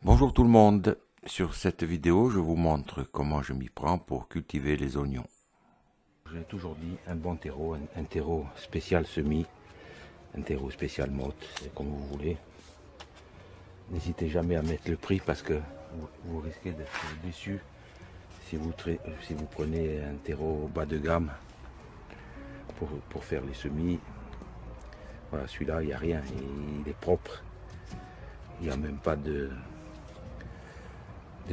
Bonjour tout le monde, sur cette vidéo je vous montre comment je m'y prends pour cultiver les oignons. J'ai toujours dit un bon terreau, un terreau spécial semis, un terreau spécial motte, c'est comme vous voulez. N'hésitez jamais à mettre le prix parce que vous risquez d'être déçu si vous prenez un terreau bas de gamme pour faire les semis. Voilà, celui-là il n'y a rien, il est propre, il n'y a même pas de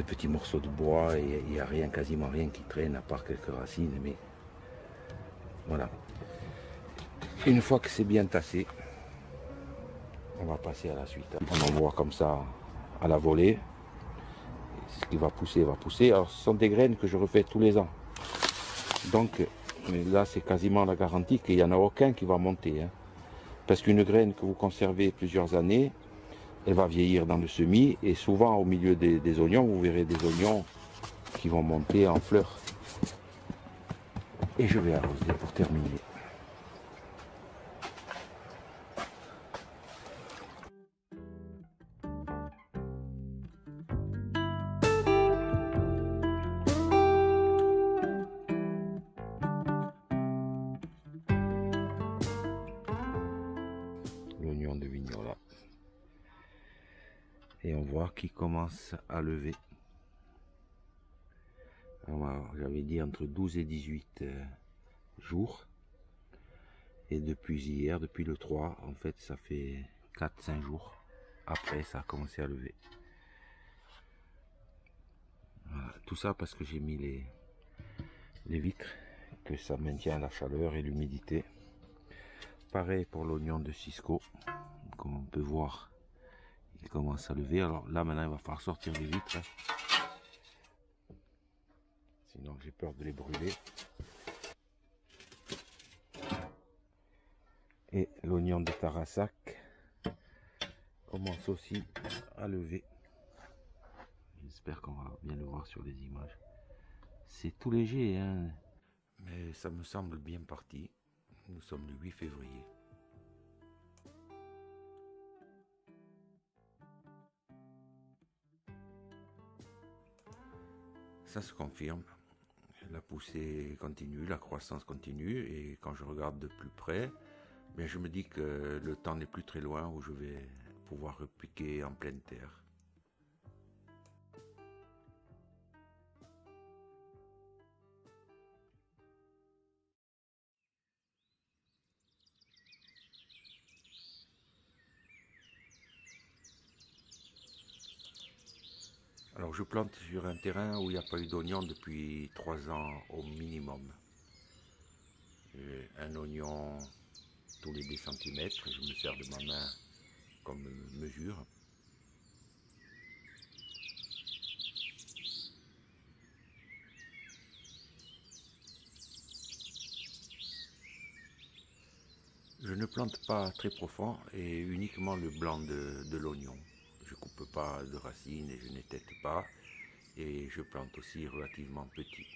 petits morceaux de bois et il n'y a rien, quasiment rien qui traîne à part quelques racines, mais voilà. Une fois que c'est bien tassé, on va passer à la suite. On envoie comme ça à la volée. Ce qui va pousser va pousser. Alors ce sont des graines que je refais tous les ans. Donc là c'est quasiment la garantie qu'il n'y en a aucun qui va monter. Parce qu'une graine que vous conservez plusieurs années, elle va vieillir dans le semis et souvent au milieu des oignons, vous verrez des oignons qui vont monter en fleurs. Et je vais arroser pour terminer. L'oignon de Vignola. Et on voit qu'il commence à lever. J'avais dit entre 12 et 18 jours. Et depuis hier, depuis le 3, en fait, ça fait 4-5 jours. Après, ça a commencé à lever. Voilà. Tout ça parce que j'ai mis les vitres, que ça maintient la chaleur et l'humidité. Pareil pour l'oignon de Cisco. Comme on peut voir, il commence à lever. Alors là, maintenant, il va falloir sortir les vitres. Sinon, j'ai peur de les brûler. Et l'oignon de Tarasac commence aussi à lever. J'espère qu'on va bien le voir sur les images. C'est tout léger, hein, mais ça me semble bien parti. Nous sommes le 8 février. Ça se confirme. La poussée continue, la croissance continue, et quand je regarde de plus près, bien je me dis que le temps n'est plus très loin où je vais pouvoir repiquer en pleine terre. Alors je plante sur un terrain où il n'y a pas eu d'oignon depuis 3 ans au minimum. Un oignon tous les 10 cm, je me sers de ma main comme mesure. Je ne plante pas très profond et uniquement le blanc de l'oignon. Je ne coupe pas de racines et je n'étête pas. Et je plante aussi relativement petit.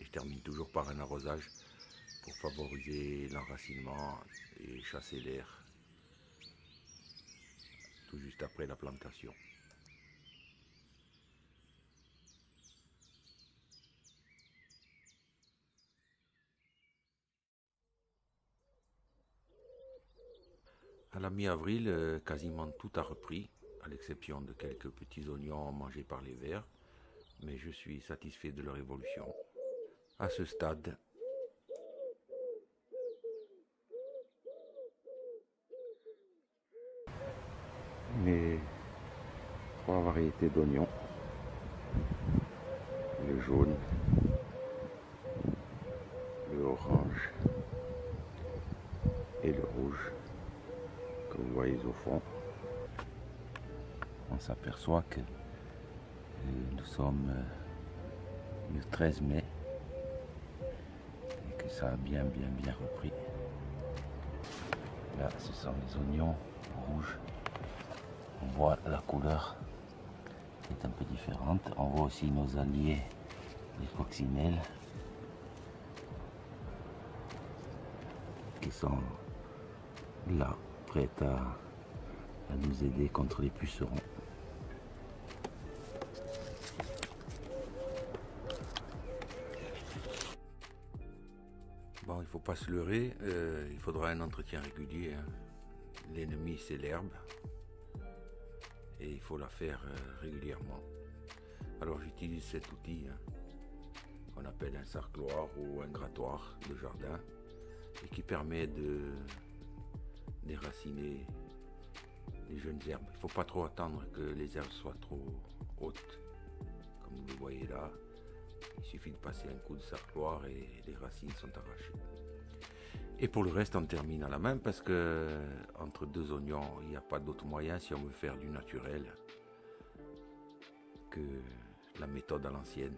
Et je termine toujours par un arrosage pour favoriser l'enracinement et chasser l'air tout juste après la plantation. À la mi-avril, quasiment tout a repris, à l'exception de quelques petits oignons mangés par les vers, mais je suis satisfait de leur évolution. À ce stade, mes 3 variétés d'oignons, le jaune, le orange et le rouge, que vous voyez au fond. On s'aperçoit que nous sommes le 13 mai et que ça a bien repris. Là, ce sont les oignons rouges. On voit la couleur qui est un peu différente. On voit aussi nos alliés, les coccinelles, qui sont là, prêtes à nous aider contre les pucerons. Bon, il ne faut pas se leurrer, il faudra un entretien régulier, hein. L'ennemi, c'est l'herbe et il faut la faire régulièrement. Alors j'utilise cet outil, hein, qu'on appelle un sarcloir ou un grattoir de jardin et qui permet de déraciner les jeunes herbes. Il ne faut pas trop attendre que les herbes soient trop hautes, comme vous le voyez là. Il suffit de passer un coup de sarcloir et les racines sont arrachées. Et pour le reste, on termine à la main parce que entre deux oignons, il n'y a pas d'autre moyen si on veut faire du naturel que la méthode à l'ancienne.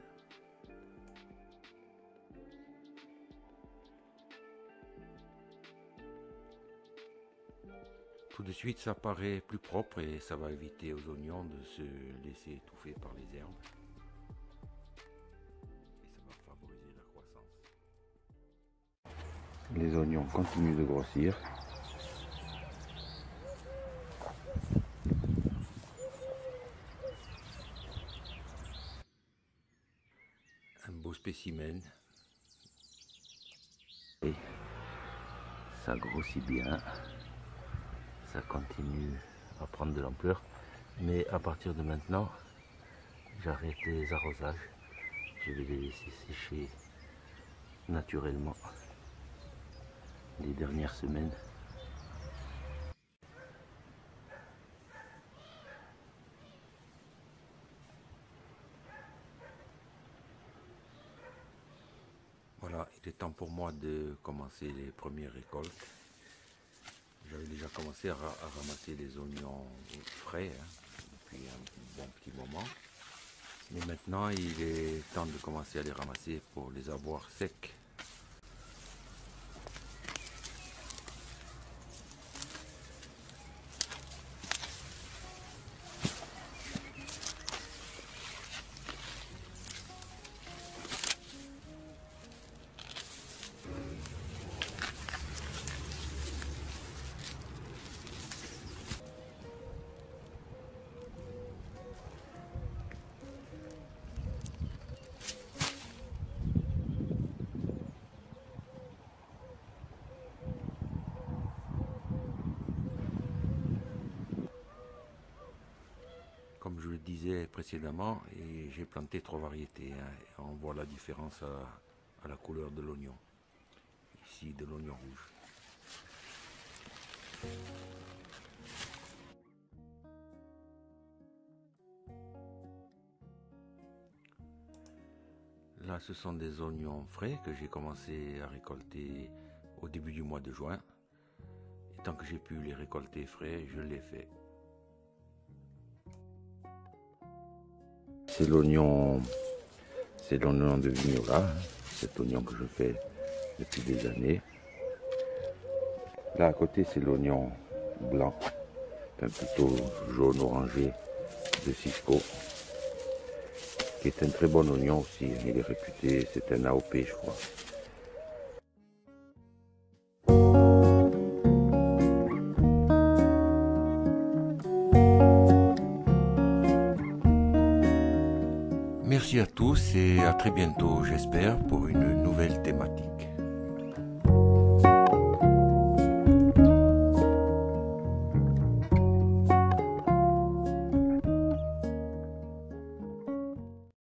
Tout de suite, ça paraît plus propre et ça va éviter aux oignons de se laisser étouffer par les herbes. Les oignons continuent de grossir. Un beau spécimen. Et ça grossit bien. Ça continue à prendre de l'ampleur. Mais à partir de maintenant, j'arrête les arrosages. Je vais les laisser sécher naturellement les dernières semaines. Voilà, il est temps pour moi de commencer les premières récoltes. J'avais déjà commencé à ramasser les oignons frais, hein, depuis un bon petit moment. Mais maintenant, il est temps de commencer à les ramasser pour les avoir secs. Comme je le disais précédemment, et j'ai planté 3 variétés, hein, et on voit la différence à la couleur de l'oignon. Ici, de l'oignon rouge. Là, ce sont des oignons frais que j'ai commencé à récolter au début du mois de juin. Et tant que j'ai pu les récolter frais, je l'ai fait. C'est l'oignon de Vignola, hein, cet oignon que je fais depuis des années. Là à côté, c'est l'oignon blanc, un plutôt jaune orangé de Cisco, qui est un très bon oignon aussi. Il est réputé, c'est un AOP, je crois. Merci à tous et à très bientôt, j'espère, pour une nouvelle thématique.